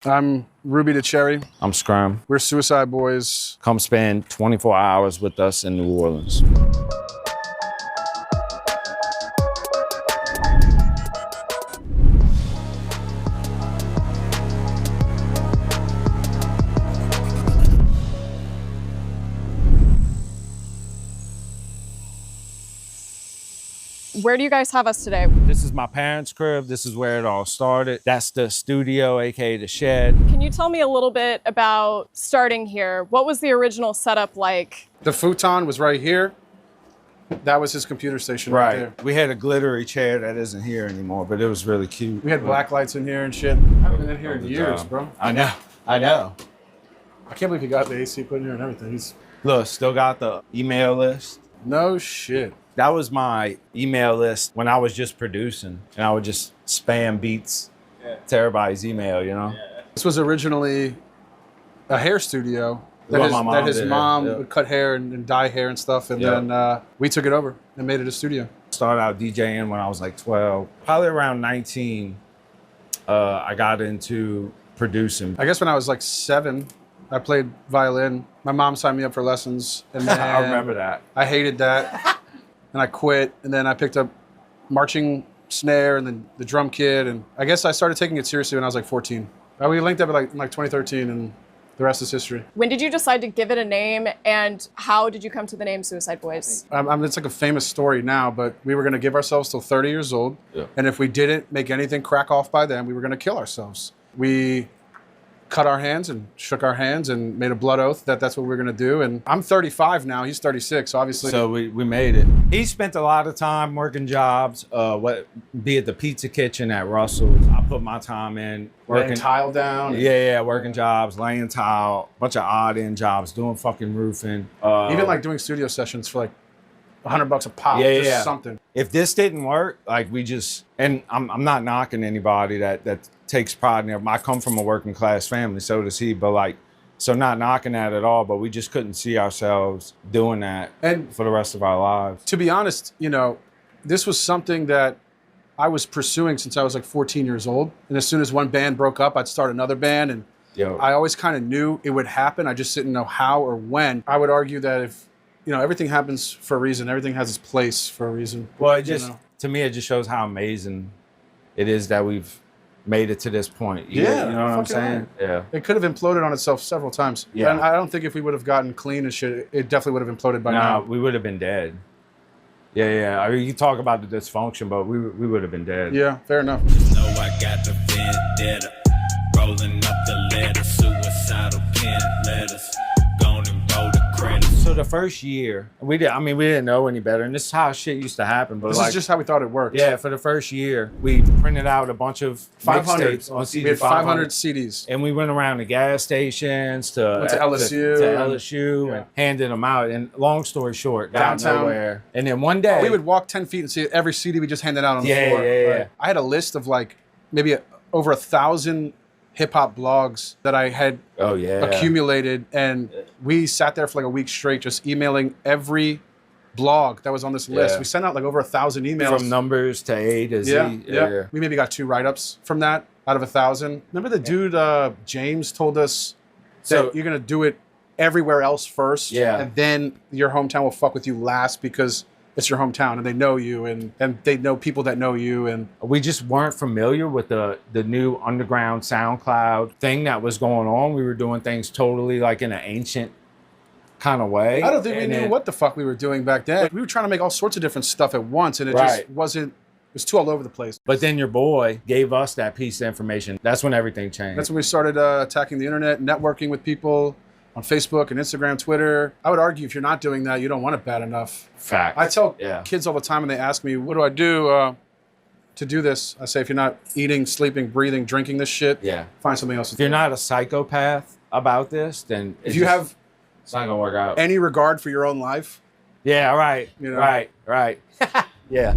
I'm Ruby the Cherry. I'm Scrum. We're Suicide Boys. Come spend 24 hours with us in New Orleans. Where do you guys have us today? This is my parents' crib. This is where it all started. That's the studio, aka the shed. Can you tell me a little bit about starting here? What was the original setup like? The futon was right here. That was his computer station right there. We had a glittery chair that isn't here anymore, but it was really cute. We had black lights in here and shit. I haven't been in here in years, bro. I know. I can't believe he got the AC put in here and everything. Look, still got the email list. No shit. That was my email list when I was just producing, and I would just spam beats to everybody's email, you know? Yeah. This was originally a hair studio that his mom would cut hair and dye hair and stuff, and then we took it over and made it a studio. Started out DJing when I was like 12. Probably around 19, I got into producing. I guess when I was like 7, I played violin. My mom signed me up for lessons, and then I remember that. I hated that. And I quit, and then I picked up marching snare and then the drum kit, and I guess I started taking it seriously when I was like 14. We linked up in like 2013, and the rest is history. When did you decide to give it a name, and how did you come to the name Suicide Boys? It's like a famous story now, but we were gonna give ourselves till 30 years old, and if we didn't make anything crack off by then, we were gonna kill ourselves. We cut our hands and shook our hands and made a blood oath that that's what we were gonna do. And I'm 35 now, he's 36, so obviously. So we made it. He spent a lot of time working jobs, be it the pizza kitchen at Russell's. I put my time in. Laying tile down. Yeah, working jobs, laying tile, bunch of odd end jobs, doing fucking roofing. Even like doing studio sessions for like $100 a pop, just something. If this didn't work, like and I'm not knocking anybody that takes pride in it. I come from a working class family, so does he, but like, so not knocking that at all, but we just couldn't see ourselves doing that for the rest of our lives. To be honest, you know, this was something that I was pursuing since I was like 14 years old. And as soon as one band broke up, I'd start another band. And I always kind of knew it would happen. I just didn't know how or when. I would argue that if, you know, everything happens for a reason. Everything has its place for a reason. Well, to me, it just shows how amazing it is that we've made it to this point. You know what I'm saying? Yeah. It could have imploded on itself several times. Yeah. And I don't think if we would have gotten clean and shit, it definitely would have imploded by now. We would have been dead. Yeah. I mean, you talk about the dysfunction, but we would have been dead. Yeah, fair enough. No, I got the vendetta. Rolling up the letter, suicidal pen letters. Gone and roll the credits. So the first year, we didn't know any better, and this is how shit used to happen. But this is just how we thought it worked. Yeah, for the first year, we printed out a bunch of 500 on CD. We had 500 CDs, and we went around to gas stations to LSU and handed them out. And long story short, downtown, nowhere. And then one day we would walk 10 feet and see every CD we just handed out on the floor. Yeah. I had a list of like maybe over 1,000 hip-hop blogs that I had accumulated, and we sat there for like a week straight just emailing every blog that was on this list. We sent out like over 1,000 emails. From numbers to A to Z. Yeah. We maybe got 2 write-ups from that out of 1,000. Remember the dude, James, told us that you're gonna do it everywhere else first, and then your hometown will fuck with you last because it's your hometown and they know you and they know people that know you. And we just weren't familiar with the new underground SoundCloud thing that was going on. We were doing things totally like in an ancient kind of way. I don't think we knew what the fuck we were doing back then. We were trying to make all sorts of different stuff at once, and it just wasn't, it was too all over the place. But then your boy gave us that piece of information. That's when everything changed. That's when we started attacking the internet, networking with people on Facebook and Instagram, Twitter. I would argue if you're not doing that, you don't want it bad enough. Fact. I tell kids all the time when they ask me, what do I do to do this? I say, if you're not eating, sleeping, breathing, drinking this shit, find something else to do. If you're not a psychopath about this, then if you have it's not gonna work out. Any regard for your own life. Yeah, right. You know? Right. Yeah.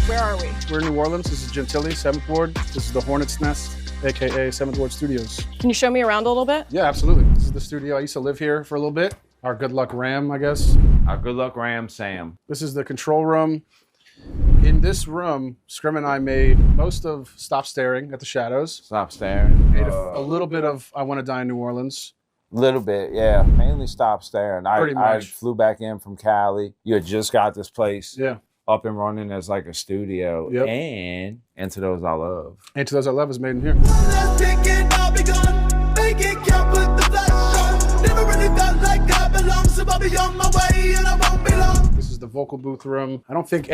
Where are we? We're in New Orleans. This is Gentilly, 7th Ward. This is the Hornet's Nest, AKA 7th Ward Studios. Can you show me around a little bit? Yeah, absolutely. This is the studio. I used to live here for a little bit. our good luck Ram, I guess. Our good luck Ram Sam. This is the control room. In this room, Scrim and I made most of Stop Staring at the Shadows. Stop Staring. Made a little bit of I Want to Die in New Orleans. Little bit, yeah. Mainly Stop Staring. Pretty I much. flew back in from Cali. You had just got this place Yeah. up and running as like a studio. Yep. And Into Those I Love. And To Those I Love is made in here. Let's take it, I'll be gone. Make it count, put the flash on. Never really felt like I belong, so I'll be on my way and I won't be long. This is the vocal booth room. I don't think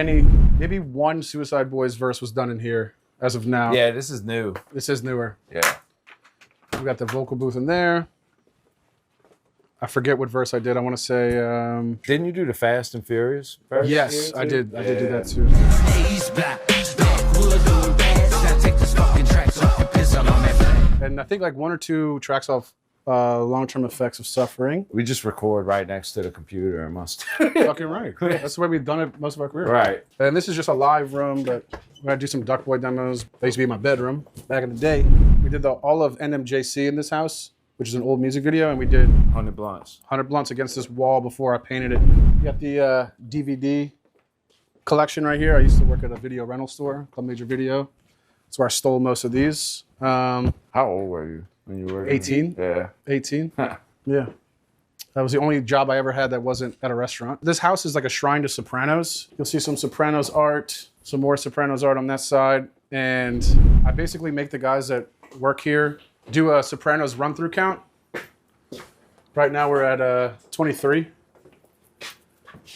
maybe one Suicide Boys verse was done in here as of now. Yeah, this is new. This is newer. Yeah. We got the vocal booth in there. I forget what verse I did. I want to say. Didn't you do the Fast and Furious verse? Yes, I did. I did do that too. He's black, dog, who'll do bad. I take this fucking tracks off and piss on my black. And I think like 1 or 2 tracks off Long-Term Effects of Suffering. We just record right next to the computer and must. Fucking right. That's the way we've done it most of our career. Right. And this is just a live room, but we're going to do some Duck Boy demos. That used to be my bedroom back in the day. We did all of NMJC in this house, which is an old music video, and we did 100 blunts. 100 blunts against this wall before I painted it. You got the DVD collection right here. I used to work at a video rental store called Major Video. That's where I stole most of these. How old were you when you were 18. Yeah. 18. Yeah. That was the only job I ever had that wasn't at a restaurant. This house is like a shrine to Sopranos. You'll see some Sopranos art, some more Sopranos art on that side. And I basically make the guys that work here do a Sopranos run-through count. Right now we're at 23.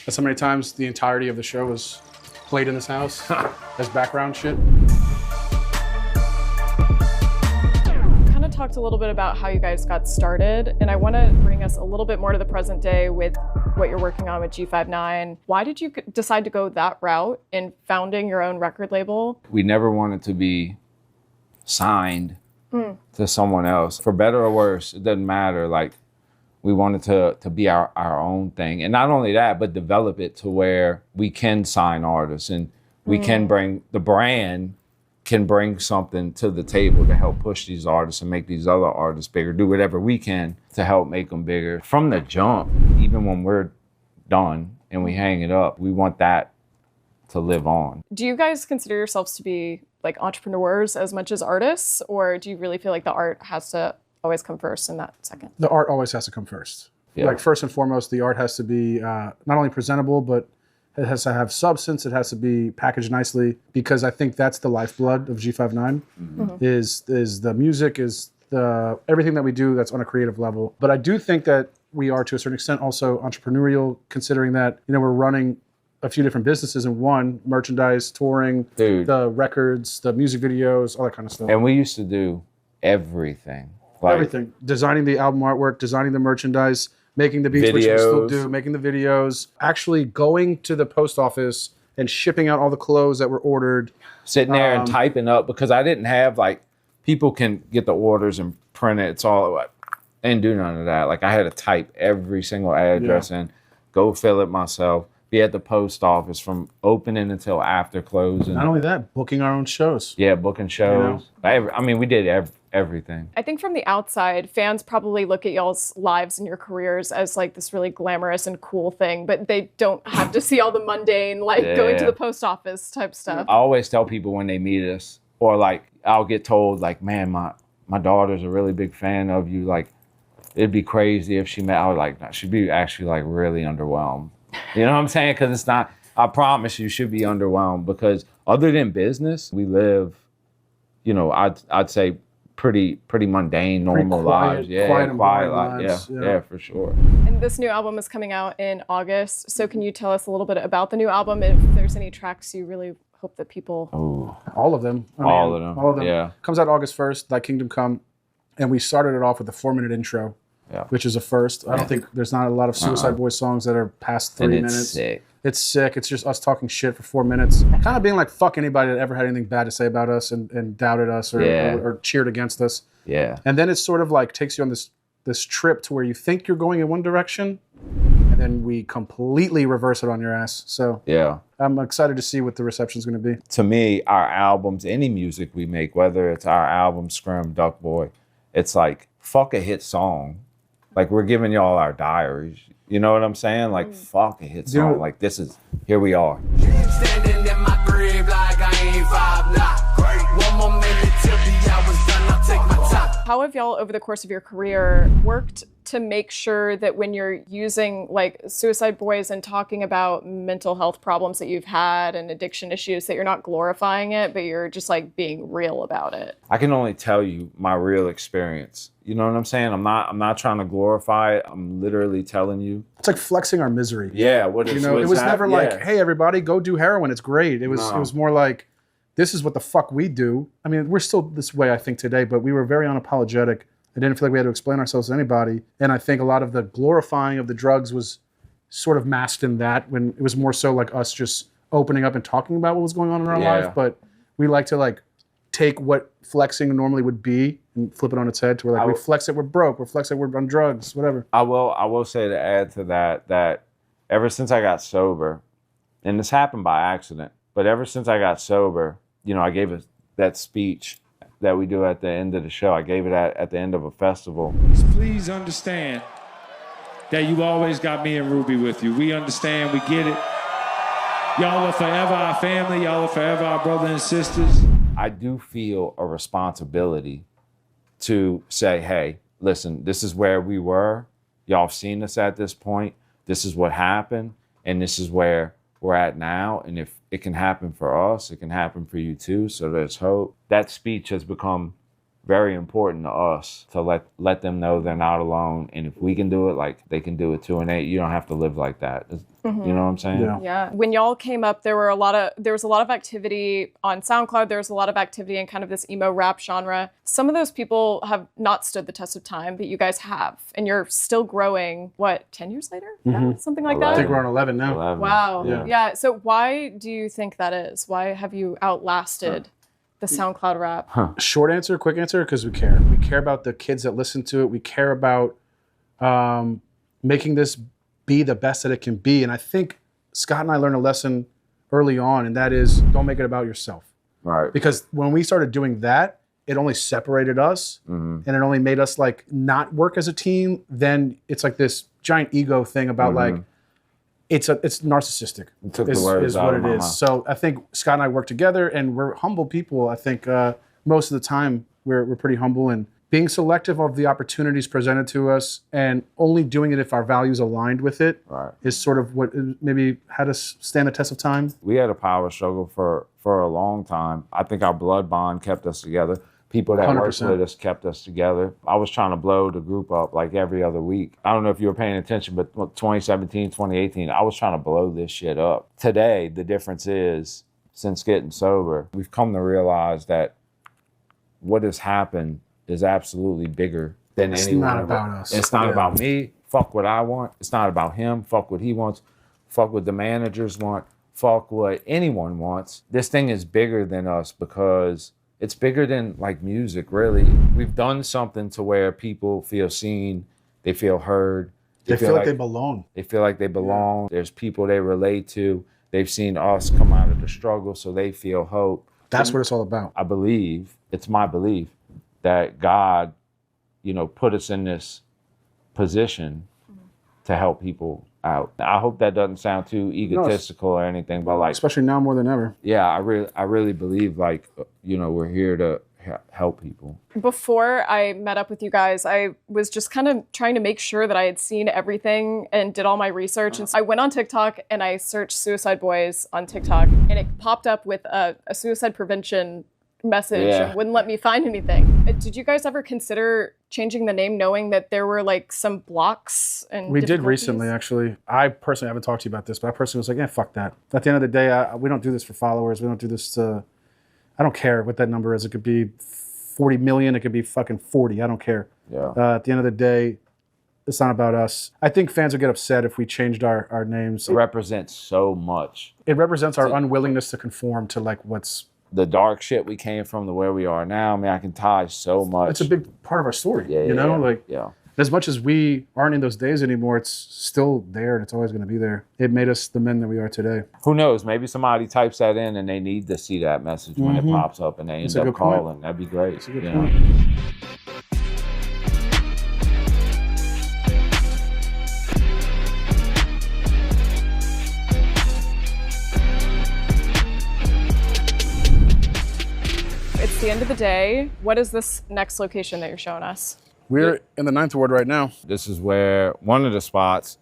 That's how many times the entirety of the show was played in this house as background shit. Kind of talked a little bit about how you guys got started, and I want to bring us a little bit more to the present day with what you're working on with G59. Why did you decide to go that route in founding your own record label? We never wanted to be signed to someone else. For better or worse, it doesn't matter. Like, we wanted to be our own thing. And not only that, but develop it to where we can sign artists and we can bring, the brand can bring something to the table to help push these artists and make these other artists bigger, do whatever we can to help make them bigger. From the jump, even when we're done and we hang it up, we want that to live on. Do you guys consider yourselves to be like entrepreneurs as much as artists, or do you really feel like the art has to always come first and that second? The art always has to come first. Yeah. Like first and foremost, the art has to be not only presentable, but it has to have substance. It has to be packaged nicely, because I think that's the lifeblood of G59. Is the music, is the everything that we do that's on a creative level. But I do think that we are to a certain extent also entrepreneurial, considering that we're running a few different businesses in one: merchandise, touring, Dude. the records, the music videos, all that kind of stuff. And we used to do everything. Like, Everything. Designing the album artwork, designing the merchandise, making the beats, which we still Videos. do, making the videos, actually going to the post office and shipping out all the clothes that were ordered. sitting there and typing up, because I didn't have, like, people can get the orders and print it. It's all, I didn't do none of that. Like, I had to type every single address in, go fill it myself, be at the post office from opening until after closing. Not only that, booking our own shows. Yeah, booking shows. I mean, we did everything. I think from the outside, fans probably look at y'all's lives and your careers as like this really glamorous and cool thing, but they don't have to see all the mundane, like going to Yeah. the post office type stuff. I always tell people when they meet us, or like I'll get told, like, man, my daughter's a really big fan of you. Like, it'd be crazy if she met. I was like, no, she'd be actually like really underwhelmed. You know what I'm saying? Because it's not, I promise you should be underwhelmed, because other than business, we live, I'd say pretty mundane, normal quiet- lives. Yeah, quiet and quiet boring lives. lives, Yeah, for sure. And this new album is coming out in August. So can you tell us a little bit about the new album? If there's any tracks you really hope that people... Ooh, All of them. all of them. All of them. Yeah. Comes out August 1st, Thy Kingdom Come. And we started it off with a 4-minute intro, Yeah. which is a first. I don't think there's not a lot of Suicide Boys songs that are past 3 And it's minutes. sick. It's sick. It's just us talking shit for 4 minutes. Kind of being like, fuck anybody that ever had anything bad to say about us and doubted us or cheered against us. Yeah. And then it sort of like takes you on this trip to where you think you're going in one direction, and then we completely reverse it on your ass. So Yeah. I'm excited to see what the reception is going to be. To me, our albums, any music we make, whether it's our album, Scrim, Duck Boy, it's like, fuck a hit song. Like, we're giving y'all our diaries. You know what I'm saying? Like, fuck, it hits home. Like, here we are. Standing in my crib like I ain't 5'9". One more minute till the hour's done, I'll take my time. How have y'all, over the course of your career, worked to make sure that when you're using like Suicide Boys and talking about mental health problems that you've had and addiction issues, that you're not glorifying it, but you're just like being real about it? I can only tell you my real experience. You know what I'm saying? I'm not trying to glorify it. I'm literally telling you. It's like flexing our misery. Yeah, it was never like, hey, everybody, go do heroin. It's great. It was more like, this is what the fuck we do. I mean, we're still this way, I think, today, but we were very unapologetic. I didn't feel like we had to explain ourselves to anybody. And I think a lot of the glorifying of the drugs was sort of masked in that, when it was more so like us just opening up and talking about what was going on in our life. But we like to like take what flexing normally would be and flip it on its head to where like we flex it, we're broke, we flex it, we're on drugs, whatever. I will say, to add to that ever since I got sober, and this happened by accident, but ever since I got sober, you know, I gave that speech that we do at the end of the show. I gave it at the end of a festival. Please understand that you always got me and Ruby with you. We understand, we get it. Y'all are forever our family. Y'all are forever our brothers and sisters. I do feel a responsibility to say, hey, listen, this is where we were. Y'all have seen us at this point. This is what happened, and this is where we're at now. And if it can happen for us, it can happen for you too. So there's hope. That speech has become very important to us, to let them know they're not alone. And if we can do it, like they can do it too. And you don't have to live like that. You know what I'm saying? Yeah. When y'all came up, there was a lot of activity on SoundCloud. There was a lot of activity in kind of this emo rap genre. Some of those people have not stood the test of time, but you guys have, and you're still growing. What, 10 years later? Yeah, something like 11. that. I think we're on 11 now. 11. Wow. Yeah. Yeah. So why do you think that is? Why have you outlasted the SoundCloud rap? Short answer, quick answer, because we care. We care about the kids that listen to it. We care about making this be the best that it can be. And I think Scott and I learned a lesson early on, and that is, don't make it about yourself. Right. Because when we started doing that, it only separated us, and it only made us like not work as a team. Then it's like this giant ego thing about like, it's narcissistic. It took the is words out what of it my is. mouth. So I think Scott and I work together, and we're humble people. I think most of the time we're pretty humble, and being selective of the opportunities presented to us and only doing it if our values aligned with it is sort of what maybe had us stand the test of time. We had a power struggle for a long time. I think our blood bond kept us together. People that 100%. worked with us kept us together. I was trying to blow the group up like every other week. I don't know if you were paying attention, but 2017, 2018, I was trying to blow this shit up. Today, the difference is, since getting sober, we've come to realize that what has happened is absolutely bigger than anyone. It's not about us. It's not about me. Fuck what I want. It's not about him. Fuck what he wants. Fuck what the managers want. Fuck what anyone wants. This thing is bigger than us because it's bigger than like music, really. We've done something to where people feel seen, they feel heard. They feel like they belong. They feel like they belong. There's people they relate to. They've seen us come out of the struggle, so they feel hope. That's what it's all about. I believe, it's my belief, that God, you know, put us in this position to help people out. I hope that doesn't sound too egotistical or anything, but like, especially now more than ever. Yeah, I really believe, like, you know, we're here to help people. Before I met up with you guys, I was just kind of trying to make sure that I had seen everything and did all my research. And so I went on TikTok and I searched Suicide Boys on TikTok, and it popped up with a suicide prevention message and wouldn't let me find anything. Did you guys ever consider changing the name, knowing that there were like some blocks and we did recently, actually. I personally haven't talked to you about this, but I personally was like, yeah, fuck that. At the end of the day, we don't do this for followers. We don't do this to, I don't care what that number is. It could be 40 million. It could be fucking 40. I don't care. Yeah. At the end of the day, it's not about us. I think fans would get upset if we changed our names. It represents so much. It represents our unwillingness to conform to like what's the dark shit we came from to where we are now. I mean, I can tie so much. It's a big part of our story. Yeah. As much as we aren't in those days anymore, it's still there and it's always going to be there. It made us the men that we are today. Who knows? Maybe somebody types that in and they need to see that message when it pops up and they end up calling. That'd be great. That's a good point. the end of the day, what is this next location that you're showing us? We're in the 9th Ward right now. This is where one of the spots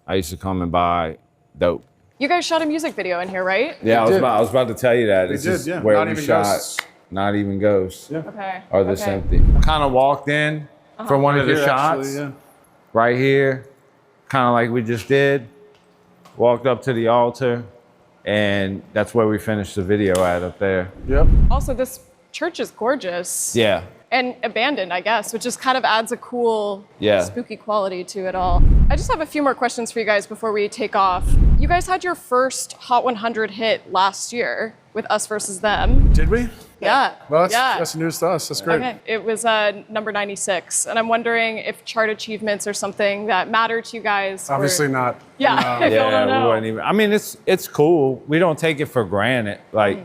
I used to come and buy dope. You guys shot a music video in here, right? Yeah, I was about to tell you that. This is where Not we even shot Ghosts. Not Even Ghosts. Yeah. Okay. Or This okay. Empty. Kind of walked in for one of the Here, shots. actually, yeah. Right here, kind of like we just did. Walked up to the altar, and that's where we finished the video at up there. Yep. Also, this church is gorgeous. Yeah. And abandoned, I guess, which just kind of adds a cool, Yeah. spooky quality to it all. I just have a few more questions for you guys before we take off. You guys had your first Hot 100 hit last year with Us Versus Them. Did we? Yeah. Well, yeah. that's news to us. That's great. Okay, it was number 96, and I'm wondering if chart achievements are something that matter to you guys. or- Obviously not. Yeah. No. I don't Yeah, know. we wouldn't even. I mean, it's cool. We don't take it for granted. Like,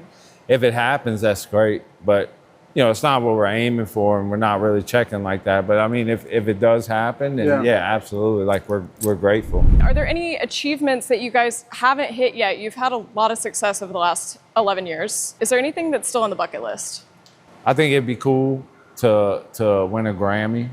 if it happens, that's great. But you know, it's not what we're aiming for, and we're not really checking like that. But I mean, if it does happen, then yeah, absolutely. Like we're grateful. Are there any achievements that you guys haven't hit yet? You've had a lot of success over the last 11 years. Is there anything that's still on the bucket list? I think it'd be cool to win a Grammy,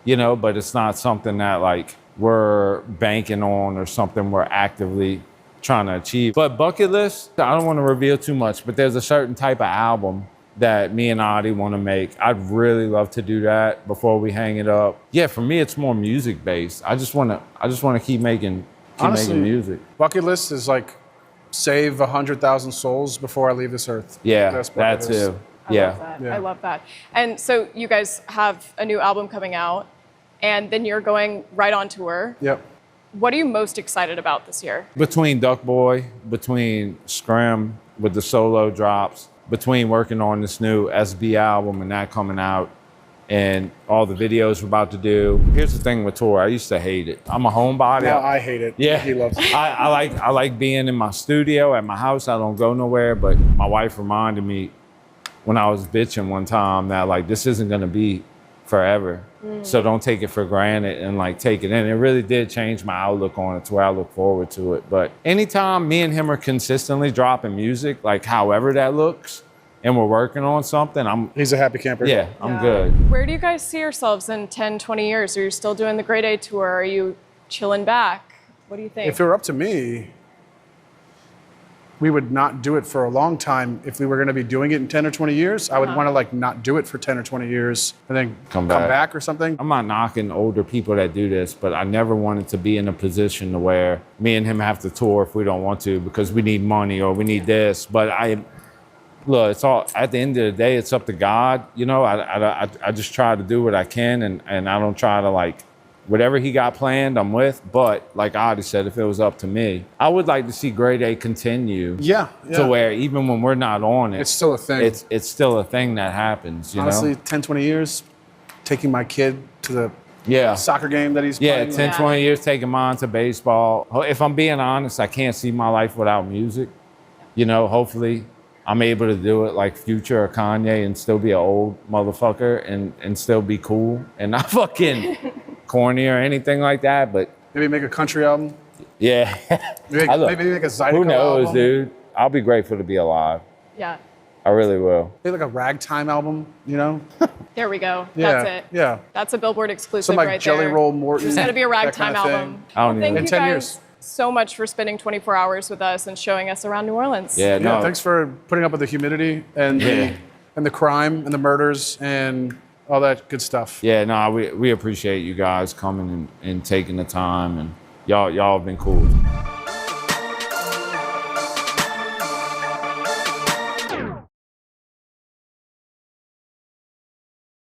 you know, but it's not something that like we're banking on or something we're actively trying to achieve. But bucket list, I don't want to reveal too much, but there's a certain type of album that me and Adi want to make. I'd really love to do that before we hang it up. Yeah, for me, it's more music based. I just want to keep making music. Bucket list is like save 100,000 souls before I leave this earth. Yeah, That's that bucket list. too. I love that. Yeah. I love that. And so you guys have a new album coming out, and then you're going right on tour. Yep. What are you most excited about this year? Between Duck Boy, between Scrim with the solo drops, between working on this new SB album and that coming out, and all the videos we're about to do. Here's the thing with tour, I used to hate it. I'm a homebody. No, I hate it. Yeah, He loves it. I like being in my studio at my house. I don't go nowhere. But my wife reminded me when I was bitching one time that like this isn't gonna be forever. So don't take it for granted and like take it in. It really did change my outlook on it to where I look forward to it. But anytime me and him are consistently dropping music, like however that looks, and we're working on something, He's a happy camper. I'm good. Where do you guys see yourselves in 10, 20 years? Are you still doing the Grade A tour? Are you chilling back? What do you think? If it were up to me, we would not do it for a long time. If we were going to be doing it in 10 or 20 years, I would want to like not do it for 10 or 20 years and then come back or something. I'm not knocking older people that do this, but I never wanted to be in a position to where me and him have to tour if we don't want to because we need money or we need this. But look, it's all, at the end of the day, it's up to God. You know, I just try to do what I can, and I don't try to like, whatever he got planned, I'm with. But like Adi said, if it was up to me, I would like to see Grade A continue. Yeah. To where even when we're not on it, It's still a thing. It's still a thing that happens. You Honestly, know? 10, 20 years, taking my kid to the soccer game that he's playing. 10, 20 years taking mine to baseball. If I'm being honest, I can't see my life without music. You know, hopefully I'm able to do it like Future or Kanye and still be an old motherfucker and still be cool and not fucking corny or anything like that. But Maybe make a country album. yeah. Maybe make a Zydeco Who knows, album. dude? I'll be grateful to be alive. Yeah. I really will. Maybe like a ragtime album, you know? There we go. Yeah. That's it. Yeah. That's a Billboard exclusive Some like right Jelly there. Roll Morton. There's going to be a that ragtime kind of thing. album. I don't Thank even- you In 10 guys years. so much for spending 24 hours with us and showing us around New Orleans. Yeah, Yeah, no. thanks for putting up with the humidity and the crime and the murders and all that good stuff. Yeah, no, we appreciate you guys coming and taking the time, and y'all have been cool.